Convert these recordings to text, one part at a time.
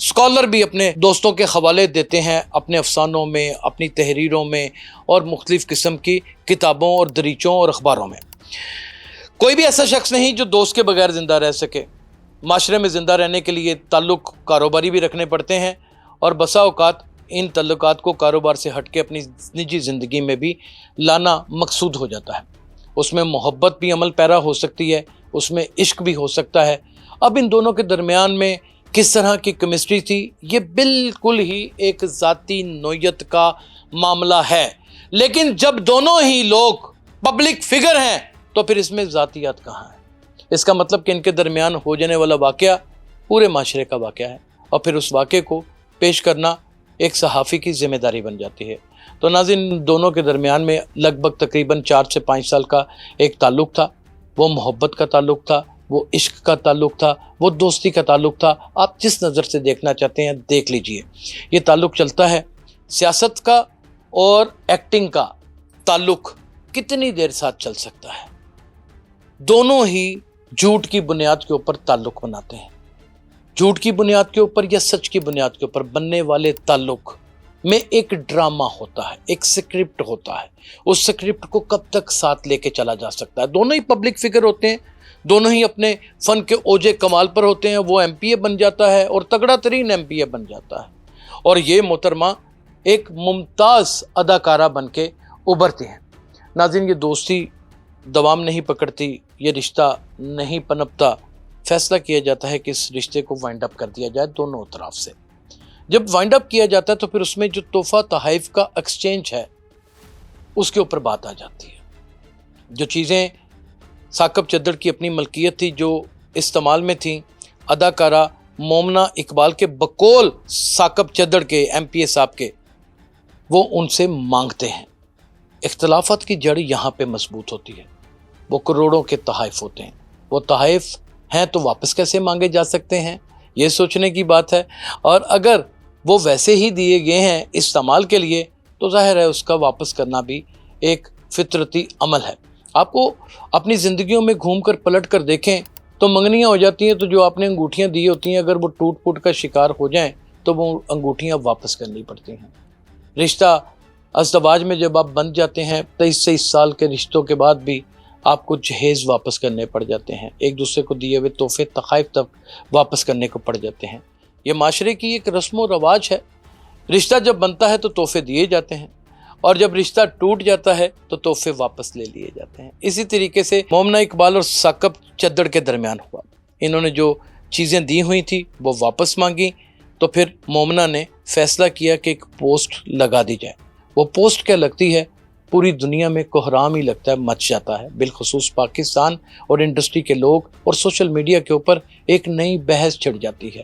Scholar بھی اپنے دوستوں کے حوالے دیتے ہیں اپنے افسانوں میں، اپنی تحریروں میں اور مختلف قسم کی کتابوں اور دریچوں اور اخباروں میں۔ کوئی بھی ایسا شخص نہیں جو دوست کے بغیر زندہ رہ سکے۔ معاشرے میں زندہ رہنے کے لیے تعلق کاروباری بھی رکھنے پڑتے ہیں، اور بسا اوقات ان تعلقات کو کاروبار سے ہٹ کے اپنی نجی زندگی میں بھی لانا مقصود ہو جاتا ہے۔ اس میں محبت بھی عمل پیرا ہو سکتی ہے، اس میں عشق بھی ہو سکتا ہے۔ اب ان دونوں کے درمیان میں کس طرح کی کیمسٹری تھی، یہ بالکل ہی ایک ذاتی نوعیت کا معاملہ ہے، لیکن جب دونوں ہی لوگ پبلک فگر ہیں تو پھر اس میں ذاتیات کہاں ہیں؟ اس کا مطلب کہ ان کے درمیان ہو جانے والا واقعہ پورے معاشرے کا واقعہ ہے، اور پھر اس واقعے کو پیش کرنا ایک صحافی کی ذمہ داری بن جاتی ہے۔ تو ناظرین، دونوں کے درمیان میں لگ بھگ تقریباً 4 سے 5 سال کا ایک تعلق تھا۔ وہ محبت کا تعلق تھا، وہ عشق کا تعلق تھا، وہ دوستی کا تعلق تھا۔ آپ جس نظر سے دیکھنا چاہتے ہیں دیکھ لیجئے۔ یہ تعلق چلتا ہے سیاست کا اور ایکٹنگ کا تعلق کتنی دیر ساتھ چل سکتا ہے؟ دونوں ہی جھوٹ کی بنیاد کے اوپر تعلق بناتے ہیں۔ جھوٹ کی بنیاد کے اوپر یا سچ کی بنیاد کے اوپر بننے والے تعلق میں ایک ڈرامہ ہوتا ہے، ایک سکرپٹ ہوتا ہے۔ اس سکرپٹ کو کب تک ساتھ لے کے چلا جا سکتا ہے؟ دونوں ہی پبلک فگر ہوتے ہیں، دونوں ہی اپنے فن کے اوجے کمال پر ہوتے ہیں۔ وہ MP بن جاتا ہے اور تگڑا ترین MP بن جاتا ہے، اور یہ محترمہ ایک ممتاز اداکارہ بن کے ابھرتی ہیں۔ ناظرین، یہ دوستی دوام نہیں پکڑتی، یہ رشتہ نہیں پنپتا۔ فیصلہ کیا جاتا ہے کہ اس رشتے کو وائنڈ اپ کر دیا جائے دونوں طرف سے۔ جب وائنڈ اپ کیا جاتا ہے تو پھر اس میں جو تحفہ تحائف کا ایکسچینج ہے اس کے اوپر بات آ جاتی ہے۔ جو چیزیں ثاقب چدر کی اپنی ملکیت تھی، جو استعمال میں تھیں، اداکارہ مومنہ اقبال کے بقول ثاقب چدر کے MPA صاحب کے، وہ ان سے مانگتے ہیں۔ اختلافات کی جڑ یہاں پہ مضبوط ہوتی ہے۔ وہ کروڑوں کے تحائف ہوتے ہیں، وہ تحائف ہیں تو واپس کیسے مانگے جا سکتے ہیں، یہ سوچنے کی بات ہے۔ اور اگر وہ ویسے ہی دیے گئے ہیں استعمال کے لیے تو ظاہر ہے اس کا واپس کرنا بھی ایک فطرتی عمل ہے۔ آپ کو اپنی زندگیوں میں گھوم کر پلٹ کر دیکھیں تو منگنیاں ہو جاتی ہیں، تو جو آپ نے انگوٹھیاں دی ہوتی ہیں اگر وہ ٹوٹ پھوٹ کا شکار ہو جائیں تو وہ انگوٹھیاں واپس کرنی پڑتی ہیں۔ رشتہ ازدواج میں جب آپ بن جاتے ہیں 23 سال کے رشتوں کے بعد بھی آپ کو جہیز واپس کرنے پڑ جاتے ہیں، ایک دوسرے کو دیے ہوئے تحفے تحائف تک واپس کرنے کو پڑ جاتے ہیں۔ یہ معاشرے کی ایک رسم و رواج ہے۔ رشتہ جب بنتا ہے تو تحفے دیے جاتے ہیں، اور جب رشتہ ٹوٹ جاتا ہے تو تحفے واپس لے لیے جاتے ہیں۔ اسی طریقے سے مومنہ اقبال اور ثاقب چدر کے درمیان ہوا۔ انہوں نے جو چیزیں دی ہوئی تھی وہ واپس مانگی، تو پھر مومنہ نے فیصلہ کیا کہ ایک پوسٹ لگا دی جائے۔ وہ پوسٹ کیا لگتی ہے، پوری دنیا میں کوہرام ہی لگتا ہے، مچ جاتا ہے، بالخصوص پاکستان اور انڈسٹری کے لوگ اور سوشل میڈیا کے اوپر ایک نئی بحث چھڑ جاتی ہے۔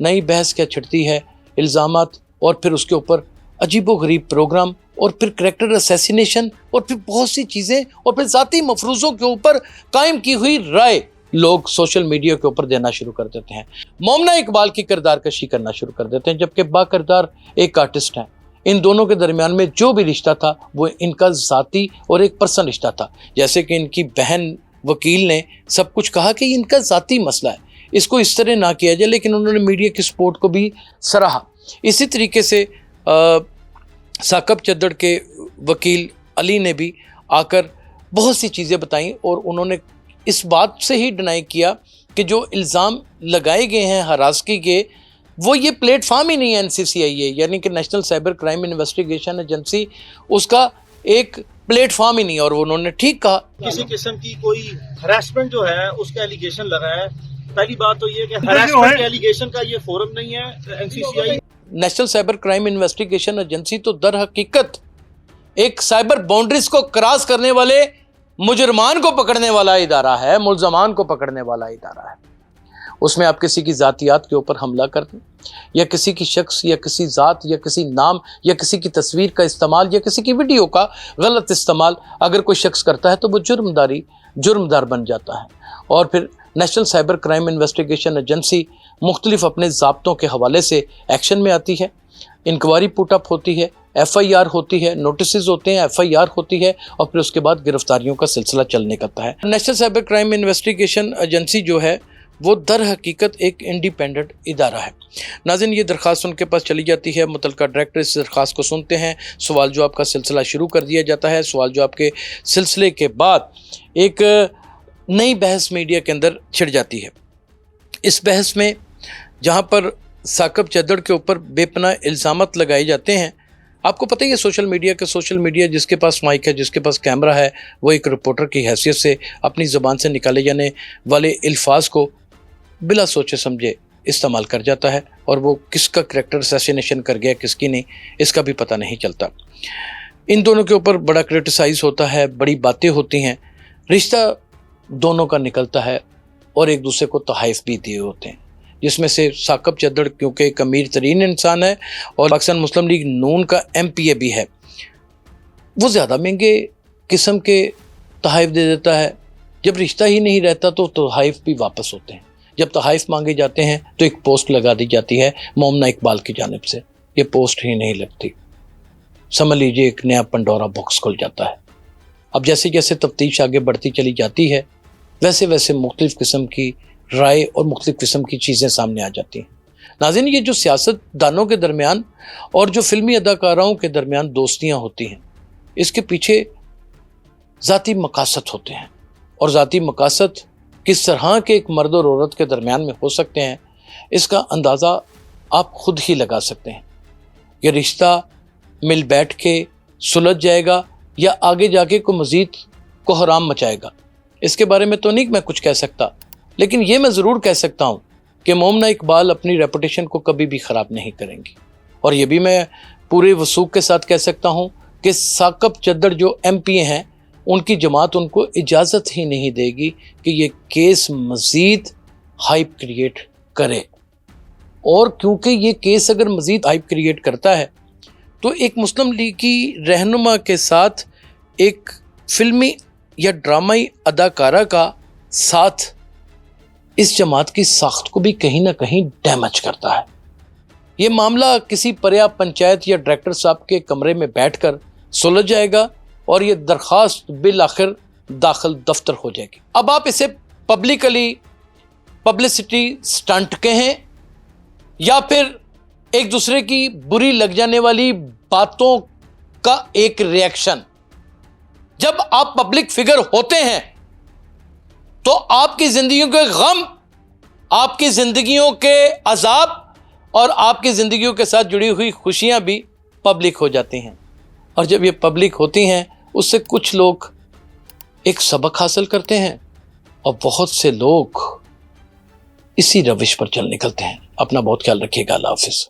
نئی بحث کیا چھڑتی ہے؟ الزامات، اور پھر اس کے اوپر عجیب و غریب پروگرام، اور پھر کریکٹر اسیسینیشن، اور پھر بہت سی چیزیں، اور پھر ذاتی مفروضوں کے اوپر قائم کی ہوئی رائے لوگ سوشل میڈیا کے اوپر دینا شروع کر دیتے ہیں۔ مومنہ اقبال کی کردار کشی کرنا شروع کر دیتے ہیں، جبکہ با کردار ایک آرٹسٹ ہیں۔ ان دونوں کے درمیان میں جو بھی رشتہ تھا وہ ان کا ذاتی اور ایک پرسنل رشتہ تھا۔ جیسے کہ ان کی بہن وکیل نے سب کچھ کہا کہ ان کا ذاتی مسئلہ ہے، اس کو اس طرح نہ کیا جائے، لیکن انہوں نے میڈیا کی سپورٹ کو بھی سراہا۔ اسی طریقے سے ثاقب چدر کے وکیل علی نے بھی آ کر بہت سی چیزیں بتائیں، اور انہوں نے اس بات سے ہی ڈینائی کیا کہ جو الزام لگائے گئے ہیں ہراسگی کے، وہ یہ پلیٹ فارم ہی نہیں ہے NCCIA، یعنی کہ national cyber crime investigation agency, اس کا ایک پلیٹ فارم ہی نہیں ہے۔ اور انہوں نے ٹھیک کہا، کسی قسم کی کوئی ہراسمنٹ جو ہے اس کا ایلیگیشن لگا ہے۔ پہلی بات تو یہ کہ ہراسمنٹ کے ایلیگیشن کا یہ فورم نہیں ہے NCCI۔ National cyber crime investigation agency تو در حقیقت ایک سائبر باؤنڈریز کو کراس کرنے والے مجرمان کو پکڑنے والا ادارہ ہے، ملزمان کو پکڑنے والا ادارہ ہے۔ اس میں آپ کسی کی ذاتیات کے اوپر حملہ کر دیں، یا کسی کی شخص یا کسی ذات یا کسی نام یا کسی کی تصویر کا استعمال یا کسی کی ویڈیو کا غلط استعمال اگر کوئی شخص کرتا ہے تو وہ جرمدار بن جاتا ہے۔ اور پھر national cyber crime investigation agency مختلف اپنے ضابطوں کے حوالے سے ایکشن میں آتی ہے، انکوائری پٹ اپ ہوتی ہے، FIR ہوتی ہے، نوٹسز ہوتے ہیں، FIR ہوتی ہے، اور پھر اس کے بعد گرفتاریوں کا سلسلہ چلنے لگتا ہے۔ National cyber crime investigation agency جو ہے وہ در حقیقت ایک انڈیپینڈنٹ ادارہ ہے۔ ناظرین، یہ درخواست ان کے پاس چلی جاتی ہے، متعلقہ ڈائریکٹر اس درخواست کو سنتے ہیں، سوال جواب کا سلسلہ شروع کر دیا جاتا ہے۔ سوال جواب کے سلسلے کے بعد ایک نئی بحث میڈیا کے اندر چھڑ جاتی ہے۔ اس بحث میں جہاں پر ثاقب چدر کے اوپر بے پناہ الزامات لگائے جاتے ہیں، آپ کو پتہ ہی ہے سوشل میڈیا جس کے پاس مائک ہے، جس کے پاس کیمرہ ہے، وہ ایک رپورٹر کی حیثیت سے اپنی زبان سے نکالے جانے والے الفاظ کو بلا سوچے سمجھے استعمال کر جاتا ہے، اور وہ کس کا کریکٹر اسیسینیشن کر گیا کس کی نہیں، اس کا بھی پتہ نہیں چلتا۔ ان دونوں کے اوپر بڑا کرٹیسائز ہوتا ہے، بڑی باتیں ہوتی ہیں، رشتہ دونوں کا نکلتا ہے اور ایک دوسرے کو تحائف بھی دیے ہوتے ہیں، جس میں سے ثاقب چدر کیونکہ ایک امیر ترین انسان ہے اور پاکستان مسلم لیگ نون کا MPA بھی ہے، وہ زیادہ مہنگے قسم کے تحائف دے دیتا ہے۔ جب رشتہ ہی نہیں رہتا تو تحائف بھی واپس ہوتے ہیں، جب تحائف مانگے جاتے ہیں تو ایک پوسٹ لگا دی جاتی ہے مومنہ اقبال کی جانب سے، یہ پوسٹ ہی نہیں لگتی، سمجھ لیجیے ایک نیا پنڈورا باکس کھل جاتا ہے۔ اب جیسے جیسے تفتیش آگے بڑھتی چلی جاتی ہے، ویسے ویسے مختلف قسم کی رائے اور مختلف قسم کی چیزیں سامنے آ جاتی ہیں۔ ناظرین، یہ جو سیاست دانوں کے درمیان اور جو فلمی اداکاراؤں کے درمیان دوستیاں ہوتی ہیں، اس کے پیچھے ذاتی مقاصد ہوتے ہیں، اور ذاتی مقاصد کس طرح کے ایک مرد اور عورت کے درمیان میں ہو سکتے ہیں، اس کا اندازہ آپ خود ہی لگا سکتے ہیں۔ یہ رشتہ مل بیٹھ کے سلجھ جائے گا یا آگے جا کے کوئی مزید کوہرام مچائے گا، اس کے بارے میں تو نہیں میں کچھ کہہ سکتا، لیکن یہ میں ضرور کہہ سکتا ہوں کہ مومنہ اقبال اپنی ریپوٹیشن کو کبھی بھی خراب نہیں کریں گی، اور یہ بھی میں پورے وثوق کے ساتھ کہہ سکتا ہوں کہ ثاقب چدر جو MPA ہیں، ان کی جماعت ان کو اجازت ہی نہیں دے گی کہ یہ کیس مزید ہائپ کریٹ کرے، اور کیونکہ یہ کیس اگر مزید ہائپ کریٹ کرتا ہے تو ایک مسلم لیگ کی رہنما کے ساتھ ایک فلمی یا ڈرامائی اداکارہ کا ساتھ اس جماعت کی ساخت کو بھی کہیں نہ کہیں ڈیمیج کرتا ہے۔ یہ معاملہ کسی پریا پنچایت یا ڈائریکٹر صاحب کے کمرے میں بیٹھ کر سلجھ جائے گا اور یہ درخواست بالآخر داخل دفتر ہو جائے گی۔ اب آپ اسے پبلسٹی سٹنٹ کہیں یا پھر ایک دوسرے کی بری لگ جانے والی باتوں کا ایک ریئیکشن، جب آپ پبلک فگر ہوتے ہیں تو آپ کی زندگیوں کے غم، آپ کی زندگیوں کے عذاب اور آپ کی زندگیوں کے ساتھ جڑی ہوئی خوشیاں بھی پبلک ہو جاتی ہیں، اور جب یہ پبلک ہوتی ہیں اس سے کچھ لوگ ایک سبق حاصل کرتے ہیں اور بہت سے لوگ اسی روش پر چل نکلتے ہیں۔ اپنا بہت خیال رکھیے گا، اللہ حافظ۔